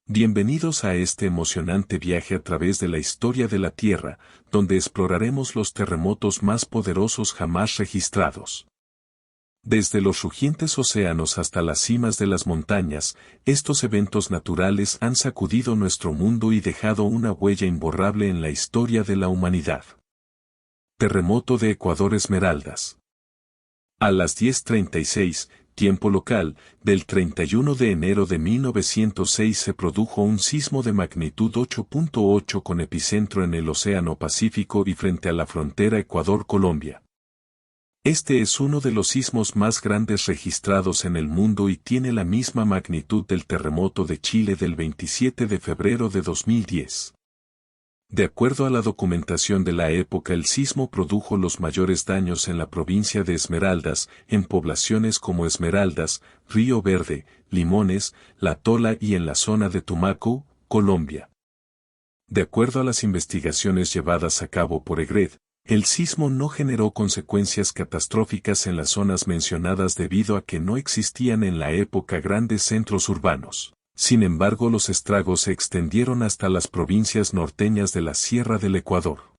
Bienvenidos a este emocionante viaje a través de la historia de la Tierra, donde exploraremos los terremotos más poderosos jamás registrados. Desde los rugientes océanos hasta las cimas de las montañas, estos eventos naturales han sacudido nuestro mundo y dejado una huella imborrable en la historia de la humanidad. Terremoto de Ecuador Esmeraldas. A las 10:36, tiempo local, del 31 de enero de 1906 se produjo un sismo de magnitud 8.8 con epicentro en el Océano Pacífico y frente a la frontera Ecuador-Colombia. Este es uno de los sismos más grandes registrados en el mundo y tiene la misma magnitud del terremoto de Chile del 27 de febrero de 2010. De acuerdo a la documentación de la época, el sismo produjo los mayores daños en la provincia de Esmeraldas, en poblaciones como Esmeraldas, Río Verde, Limones, La Tola y en la zona de Tumaco, Colombia. De acuerdo a las investigaciones llevadas a cabo por EGRED, el sismo no generó consecuencias catastróficas en las zonas mencionadas debido a que no existían en la época grandes centros urbanos. Sin embargo, los estragos se extendieron hasta las provincias norteñas de la Sierra del Ecuador.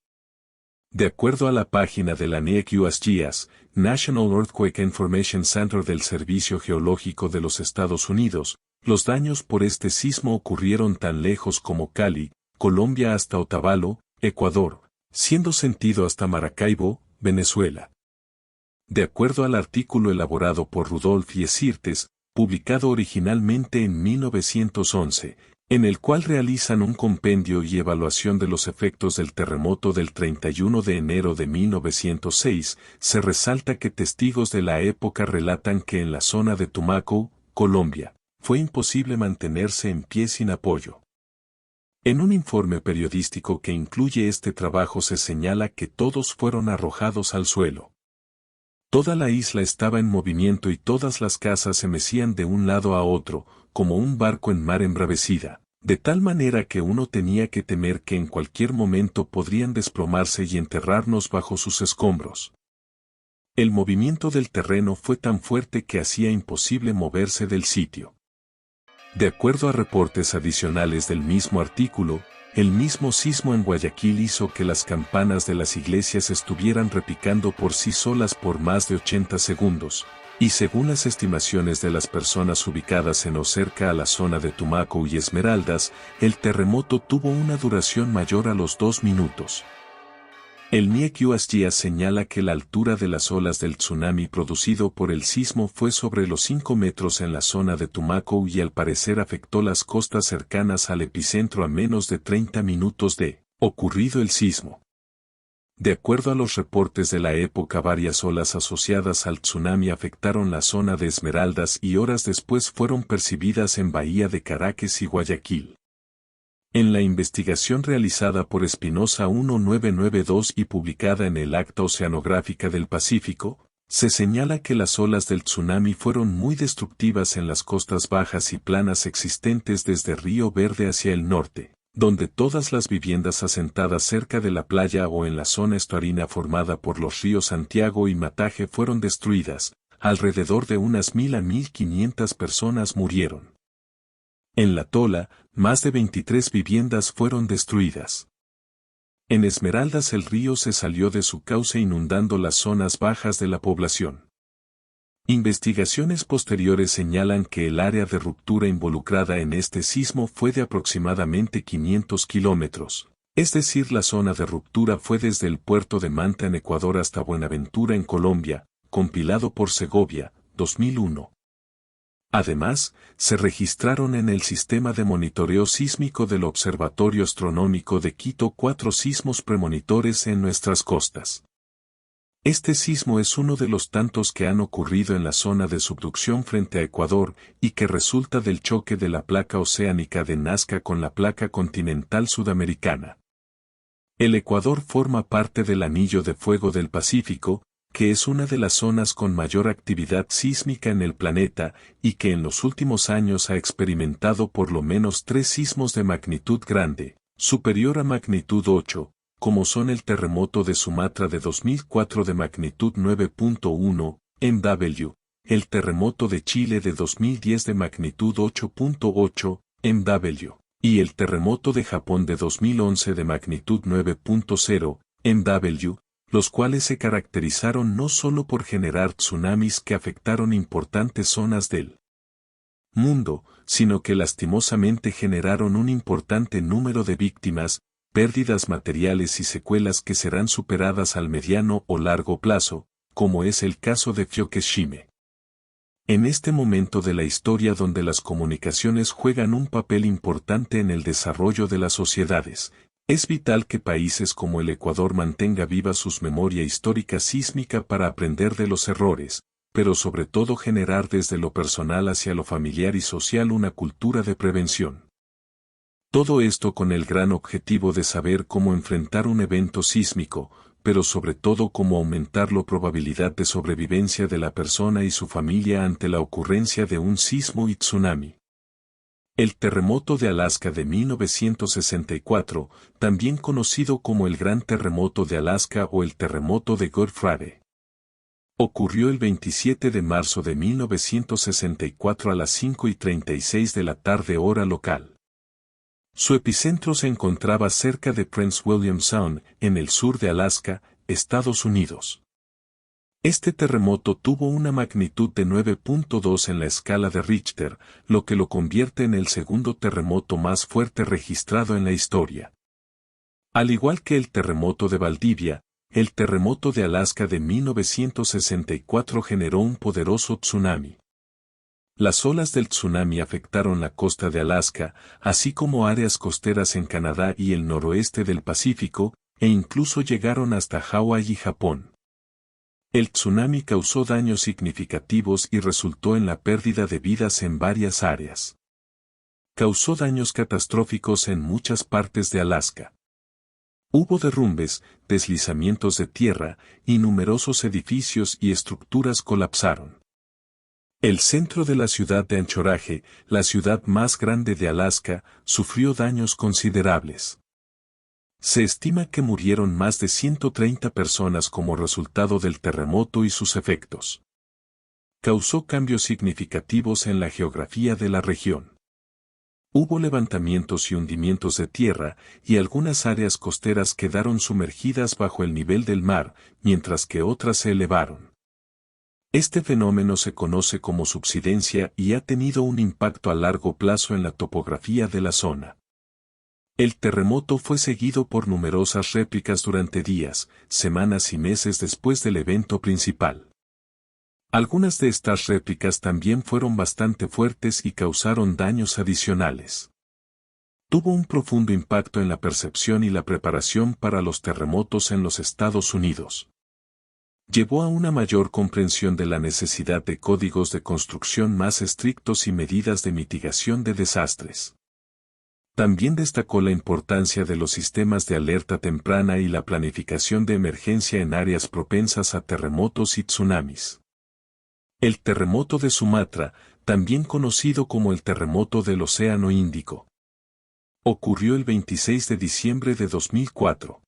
De acuerdo a la página de la NEC-USGS, National Earthquake Information Center del Servicio Geológico de los Estados Unidos, los daños por este sismo ocurrieron tan lejos como Cali, Colombia hasta Otavalo, Ecuador, siendo sentido hasta Maracaibo, Venezuela. De acuerdo al artículo elaborado por Rudolf Yesirtes, publicado originalmente en 1911, en el cual realizan un compendio y evaluación de los efectos del terremoto del 31 de enero de 1906, se resalta que testigos de la época relatan que en la zona de Tumaco, Colombia, fue imposible mantenerse en pie sin apoyo. En un informe periodístico que incluye este trabajo se señala que todos fueron arrojados al suelo. Toda la isla estaba en movimiento y todas las casas se mecían de un lado a otro, como un barco en mar embravecida, de tal manera que uno tenía que temer que en cualquier momento podrían desplomarse y enterrarnos bajo sus escombros. El movimiento del terreno fue tan fuerte que hacía imposible moverse del sitio. De acuerdo a reportes adicionales del mismo artículo, el mismo sismo en Guayaquil hizo que las campanas de las iglesias estuvieran repicando por sí solas por más de 80 segundos, y según las estimaciones de las personas ubicadas en o cerca a la zona de Tumaco y Esmeraldas, el terremoto tuvo una duración mayor a los 2 minutos. El NEC-USGS señala que la altura de las olas del tsunami producido por el sismo fue sobre los 5 metros en la zona de Tumaco y al parecer afectó las costas cercanas al epicentro a menos de 30 minutos de ocurrido el sismo. De acuerdo a los reportes de la época, varias olas asociadas al tsunami afectaron la zona de Esmeraldas y horas después fueron percibidas en Bahía de Caracas y Guayaquil. En la investigación realizada por Espinosa 1992 y publicada en el Acta Oceanográfica del Pacífico, se señala que las olas del tsunami fueron muy destructivas en las costas bajas y planas existentes desde Río Verde hacia el norte, donde todas las viviendas asentadas cerca de la playa o en la zona estuarina formada por los ríos Santiago y Mataje fueron destruidas. Alrededor de unas 1.000 a 1.500 personas murieron. En La Tola, más de 23 viviendas fueron destruidas. En Esmeraldas el río se salió de su cauce inundando las zonas bajas de la población. Investigaciones posteriores señalan que el área de ruptura involucrada en este sismo fue de aproximadamente 500 kilómetros, es decir, la zona de ruptura fue desde el puerto de Manta en Ecuador hasta Buenaventura en Colombia, compilado por Segovia, 2001. Además, se registraron en el sistema de monitoreo sísmico del Observatorio Astronómico de Quito 4 sismos premonitores en nuestras costas. Este sismo es uno de los tantos que han ocurrido en la zona de subducción frente a Ecuador y que resulta del choque de la placa oceánica de Nazca con la placa continental sudamericana. El Ecuador forma parte del Anillo de Fuego del Pacífico, que es una de las zonas con mayor actividad sísmica en el planeta y que en los últimos años ha experimentado por lo menos 3 sismos de magnitud grande, superior a magnitud 8, como son el terremoto de Sumatra de 2004 de magnitud 9.1, MW, el terremoto de Chile de 2010 de magnitud 8.8, MW, y el terremoto de Japón de 2011 de magnitud 9.0 MW, los cuales se caracterizaron no solo por generar tsunamis que afectaron importantes zonas del mundo, sino que lastimosamente generaron un importante número de víctimas, pérdidas materiales y secuelas que serán superadas al mediano o largo plazo, como es el caso de Fukushima. En este momento de la historia donde las comunicaciones juegan un papel importante en el desarrollo de las sociedades, es vital que países como el Ecuador mantenga viva su memoria histórica sísmica para aprender de los errores, pero sobre todo generar desde lo personal hacia lo familiar y social una cultura de prevención. Todo esto con el gran objetivo de saber cómo enfrentar un evento sísmico, pero sobre todo cómo aumentar la probabilidad de sobrevivencia de la persona y su familia ante la ocurrencia de un sismo y tsunami. El terremoto de Alaska de 1964, también conocido como el Gran Terremoto de Alaska o el Terremoto de Good Friday, ocurrió el 27 de marzo de 1964 a las 5:36 de la tarde hora local. Su epicentro se encontraba cerca de Prince William Sound, en el sur de Alaska, Estados Unidos. Este terremoto tuvo una magnitud de 9.2 en la escala de Richter, lo que lo convierte en el segundo terremoto más fuerte registrado en la historia. Al igual que el terremoto de Valdivia, el terremoto de Alaska de 1964 generó un poderoso tsunami. Las olas del tsunami afectaron la costa de Alaska, así como áreas costeras en Canadá y el noroeste del Pacífico, e incluso llegaron hasta Hawái y Japón. El tsunami causó daños significativos y resultó en la pérdida de vidas en varias áreas. Causó daños catastróficos en muchas partes de Alaska. Hubo derrumbes, deslizamientos de tierra, y numerosos edificios y estructuras colapsaron. El centro de la ciudad de Anchorage, la ciudad más grande de Alaska, sufrió daños considerables. Se estima que murieron más de 130 personas como resultado del terremoto y sus efectos. Causó cambios significativos en la geografía de la región. Hubo levantamientos y hundimientos de tierra, y algunas áreas costeras quedaron sumergidas bajo el nivel del mar, mientras que otras se elevaron. Este fenómeno se conoce como subsidencia y ha tenido un impacto a largo plazo en la topografía de la zona. El terremoto fue seguido por numerosas réplicas durante días, semanas y meses después del evento principal. Algunas de estas réplicas también fueron bastante fuertes y causaron daños adicionales. Tuvo un profundo impacto en la percepción y la preparación para los terremotos en los Estados Unidos. Llevó a una mayor comprensión de la necesidad de códigos de construcción más estrictos y medidas de mitigación de desastres. También destacó la importancia de los sistemas de alerta temprana y la planificación de emergencia en áreas propensas a terremotos y tsunamis. El terremoto de Sumatra, también conocido como el terremoto del Océano Índico, ocurrió el 26 de diciembre de 2004.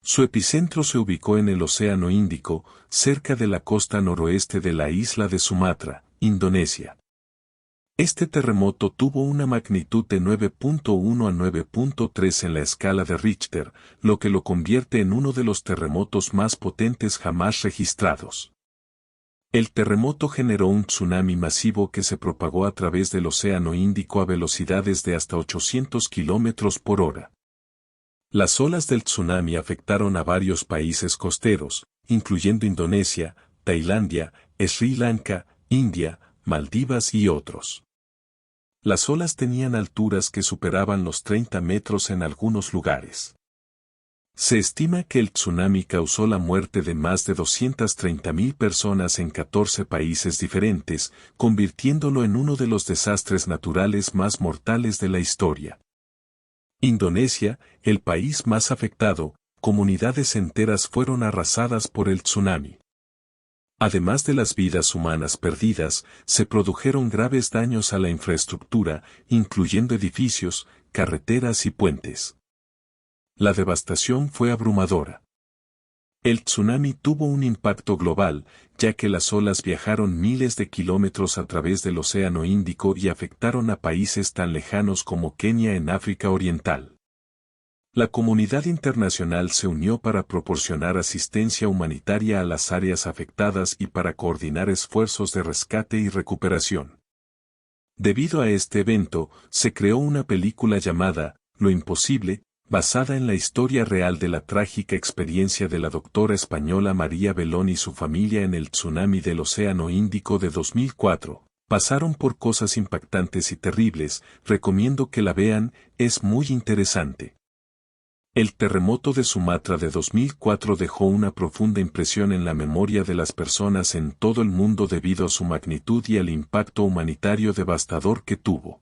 Su epicentro se ubicó en el Océano Índico, cerca de la costa noroeste de la isla de Sumatra, Indonesia. Este terremoto tuvo una magnitud de 9.1 a 9.3 en la escala de Richter, lo que lo convierte en uno de los terremotos más potentes jamás registrados. El terremoto generó un tsunami masivo que se propagó a través del Océano Índico a velocidades de hasta 800 km por hora. Las olas del tsunami afectaron a varios países costeros, incluyendo Indonesia, Tailandia, Sri Lanka, India, Maldivas y otros. Las olas tenían alturas que superaban los 30 metros en algunos lugares. Se estima que el tsunami causó la muerte de más de 230.000 personas en 14 países diferentes, convirtiéndolo en uno de los desastres naturales más mortales de la historia. Indonesia, el país más afectado, comunidades enteras fueron arrasadas por el tsunami. Además de las vidas humanas perdidas, se produjeron graves daños a la infraestructura, incluyendo edificios, carreteras y puentes. La devastación fue abrumadora. El tsunami tuvo un impacto global, ya que las olas viajaron miles de kilómetros a través del Océano Índico y afectaron a países tan lejanos como Kenia en África Oriental. La comunidad internacional se unió para proporcionar asistencia humanitaria a las áreas afectadas y para coordinar esfuerzos de rescate y recuperación. Debido a este evento, se creó una película llamada Lo Imposible, basada en la historia real de la trágica experiencia de la doctora española María Belón y su familia en el tsunami del Océano Índico de 2004. Pasaron por cosas impactantes y terribles, recomiendo que la vean, es muy interesante. El terremoto de Sumatra de 2004 dejó una profunda impresión en la memoria de las personas en todo el mundo debido a su magnitud y al impacto humanitario devastador que tuvo.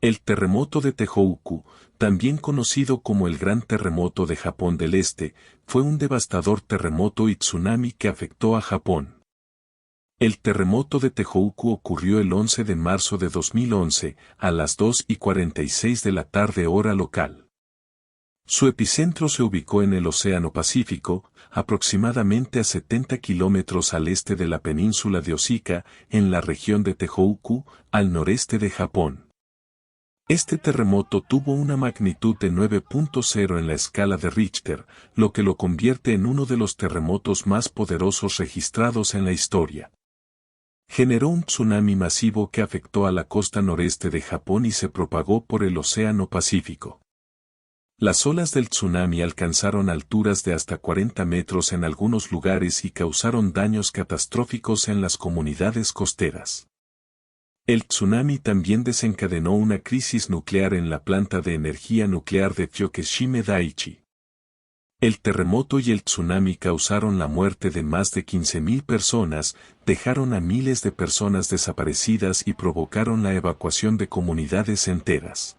El terremoto de Tohoku, también conocido como el Gran Terremoto de Japón del Este, fue un devastador terremoto y tsunami que afectó a Japón. El terremoto de Tohoku ocurrió el 11 de marzo de 2011, a las 2:46 de la tarde hora local. Su epicentro se ubicó en el Océano Pacífico, aproximadamente a 70 kilómetros al este de la península de Osaka, en la región de Tohoku, al noreste de Japón. Este terremoto tuvo una magnitud de 9.0 en la escala de Richter, lo que lo convierte en uno de los terremotos más poderosos registrados en la historia. Generó un tsunami masivo que afectó a la costa noreste de Japón y se propagó por el Océano Pacífico. Las olas del tsunami alcanzaron alturas de hasta 40 metros en algunos lugares y causaron daños catastróficos en las comunidades costeras. El tsunami también desencadenó una crisis nuclear en la planta de energía nuclear de Fukushima Daiichi. El terremoto y el tsunami causaron la muerte de más de 15.000 personas, dejaron a miles de personas desaparecidas y provocaron la evacuación de comunidades enteras.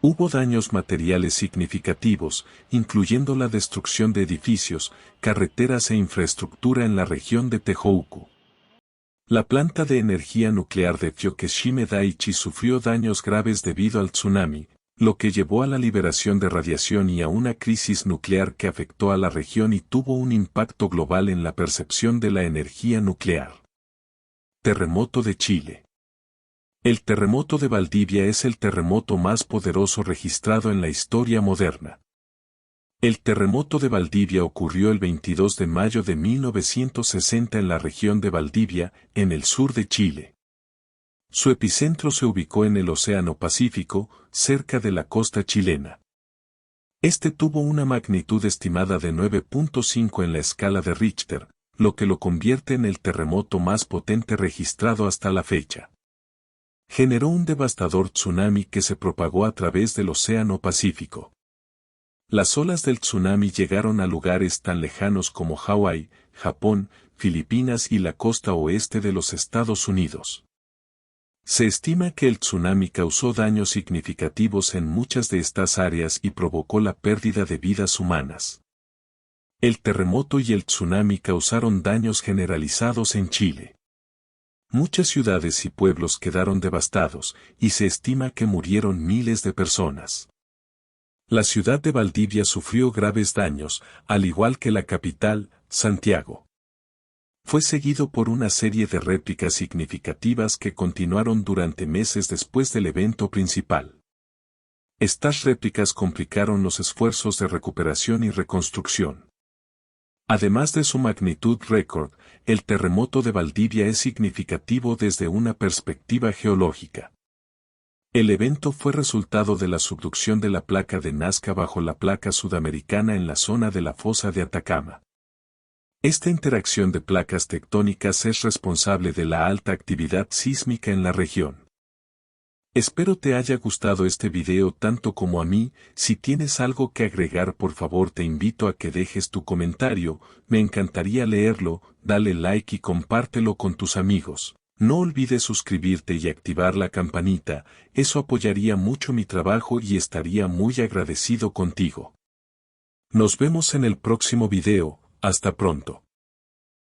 Hubo daños materiales significativos, incluyendo la destrucción de edificios, carreteras e infraestructura en la región de Tohoku. La planta de energía nuclear de Fukushima Daiichi sufrió daños graves debido al tsunami, lo que llevó a la liberación de radiación y a una crisis nuclear que afectó a la región y tuvo un impacto global en la percepción de la energía nuclear. Terremoto de Chile. El terremoto de Valdivia es el terremoto más poderoso registrado en la historia moderna. El terremoto de Valdivia ocurrió el 22 de mayo de 1960 en la región de Valdivia, en el sur de Chile. Su epicentro se ubicó en el Océano Pacífico, cerca de la costa chilena. Este tuvo una magnitud estimada de 9.5 en la escala de Richter, lo que lo convierte en el terremoto más potente registrado hasta la fecha. Generó un devastador tsunami que se propagó a través del Océano Pacífico. Las olas del tsunami llegaron a lugares tan lejanos como Hawái, Japón, Filipinas y la costa oeste de los Estados Unidos. Se estima que el tsunami causó daños significativos en muchas de estas áreas y provocó la pérdida de vidas humanas. El terremoto y el tsunami causaron daños generalizados en Chile. Muchas ciudades y pueblos quedaron devastados, y se estima que murieron miles de personas. La ciudad de Valdivia sufrió graves daños, al igual que la capital, Santiago. Fue seguido por una serie de réplicas significativas que continuaron durante meses después del evento principal. Estas réplicas complicaron los esfuerzos de recuperación y reconstrucción. Además de su magnitud récord, el terremoto de Valdivia es significativo desde una perspectiva geológica. El evento fue resultado de la subducción de la placa de Nazca bajo la placa sudamericana en la zona de la fosa de Atacama. Esta interacción de placas tectónicas es responsable de la alta actividad sísmica en la región. Espero te haya gustado este video tanto como a mí. Si tienes algo que agregar, por favor te invito a que dejes tu comentario, me encantaría leerlo. Dale like y compártelo con tus amigos. No olvides suscribirte y activar la campanita, eso apoyaría mucho mi trabajo y estaría muy agradecido contigo. Nos vemos en el próximo video, hasta pronto.